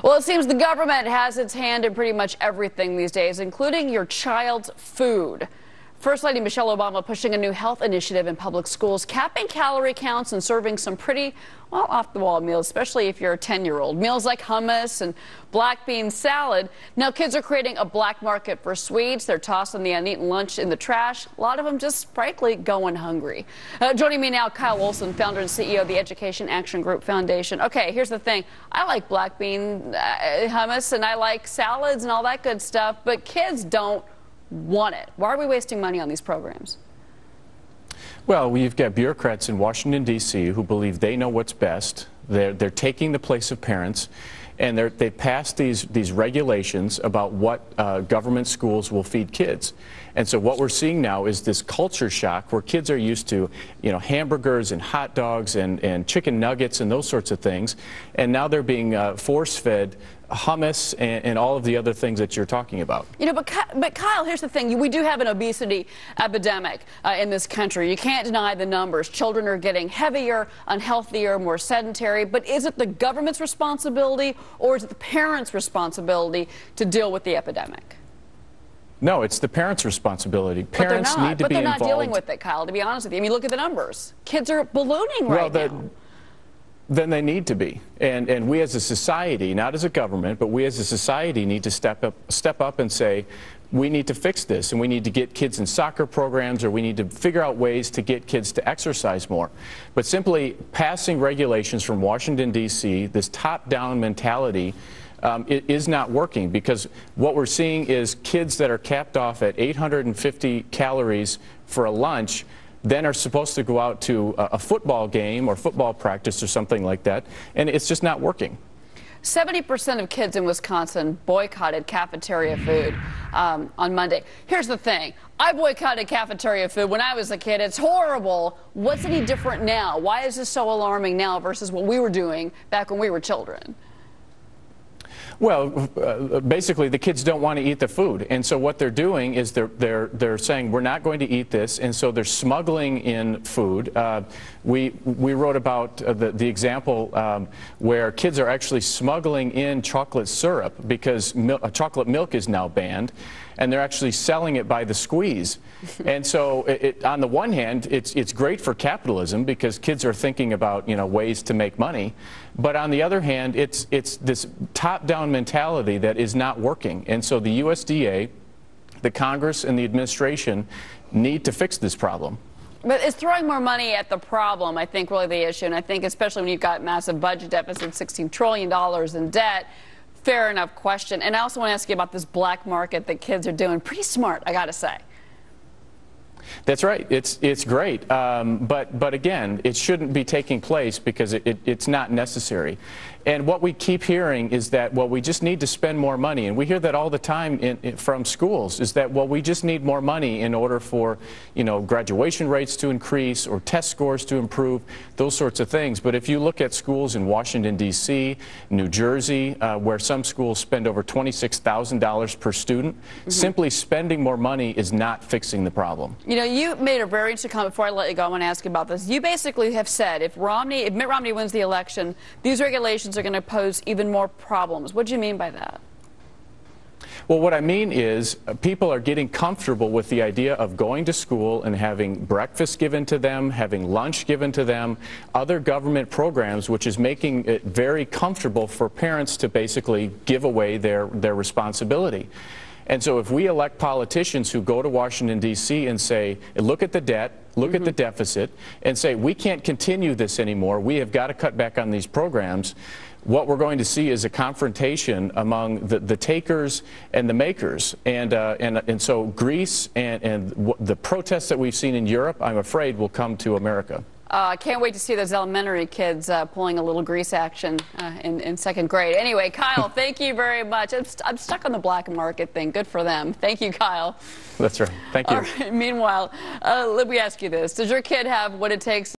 Well, it seems the government has its hand in pretty much everything these days, including your child's food. First Lady Michelle Obama pushing a new health initiative in public schools, capping calorie counts and serving some pretty, well, off-the-wall meals, especially if you're a 10-year-old. Meals like hummus and black bean salad. Now, kids are creating a black market for sweets. They're tossing the uneaten lunch in the trash. A lot of them just, frankly, going hungry. Joining me now, Kyle Olson, founder and CEO of the Education Action Group Foundation. Okay, here's the thing. I like black bean hummus, and I like salads and all that good stuff, but kids don't want it. Why are we wasting money on these programs? Well, we've got bureaucrats in Washington, D.C. who believe they know what's best. They're taking the place of parents, and they passed these regulations about what government schools will feed kids. And so what we're seeing now is this culture shock where kids are used to, hamburgers and hot dogs and chicken nuggets and those sorts of things, and now they're being force-fed hummus and all of the other things that you're talking about. But Kyle, here's the thing. We do have an obesity epidemic in this country. You can't deny the numbers. Children are getting heavier, unhealthier, more sedentary. But is it the government's responsibility or is it the parents' responsibility to deal with the epidemic? No, it's the parents' responsibility. Parents need to be involved. But they're not dealing with it, Kyle, to be honest with you. I mean, look at the numbers. Kids are ballooning right now. Then they need to be. And we as a society, not as a government, but we as a society need to step up and say, we need to fix this, and we need to get kids in soccer programs, or we need to figure out ways to get kids to exercise more. But simply passing regulations from Washington, D.C., this top-down mentality, it is not working, because what we're seeing is kids that are capped off at 850 calories for a lunch then are supposed to go out to a football game or football practice or something like that, and it's just not working. 70% of kids in Wisconsin boycotted cafeteria food on Monday. Here's the thing. I boycotted cafeteria food when I was a kid. It's horrible. What's any different now? Why is this so alarming now versus what we were doing back when we were children? Well, basically, the kids don't want to eat the food, and so what they're doing is they're saying we're not going to eat this, and so they're smuggling in food. We wrote about the example where kids are actually smuggling in chocolate syrup because chocolate milk is now banned, and they're actually selling it by the squeeze. And so, on the one hand, it's great for capitalism because kids are thinking about ways to make money, but on the other hand, it's this top-down mentality that is not working. And so the USDA, the Congress, and the administration need to fix this problem. But is throwing more money at the problem, I think, really the issue? And I think especially when you've got massive budget deficits, $16 trillion in debt. Fair enough question. And I also want to ask you about this black market that kids are doing. Pretty smart, I got to say. That's right. It's great. But again, it shouldn't be taking place because it's not necessary. And what we keep hearing is that, well, we just need to spend more money. And we hear that all the time from schools, is that, well, we just need more money in order for, graduation rates to increase or test scores to improve, those sorts of things. But if you look at schools in Washington, D.C., New Jersey, where some schools spend over $26,000 per student, simply spending more money is not fixing the problem. You made a very interesting comment. Before I let you go, I want to ask you about this. You basically have said if Mitt Romney wins the election, these regulations are going to pose even more problems. What do you mean by that? Well, what I mean is people are getting comfortable with the idea of going to school and having breakfast given to them, having lunch given to them, other government programs, which is making it very comfortable for parents to basically give away their responsibility. And so if we elect politicians who go to Washington, D.C. and say, look at the debt, look at the deficit, and say, we can't continue this anymore, we have got to cut back on these programs, what we're going to see is a confrontation among the takers and the makers. And so Greece and the protests that we've seen in Europe, I'm afraid, will come to America. I can't wait to see those elementary kids pulling a little Grease action in second grade. Anyway, Kyle, thank you very much. I'm stuck on the black market thing. Good for them. Thank you, Kyle. That's right. Thank you. All right. Meanwhile, let me ask you this. Does your kid have what it takes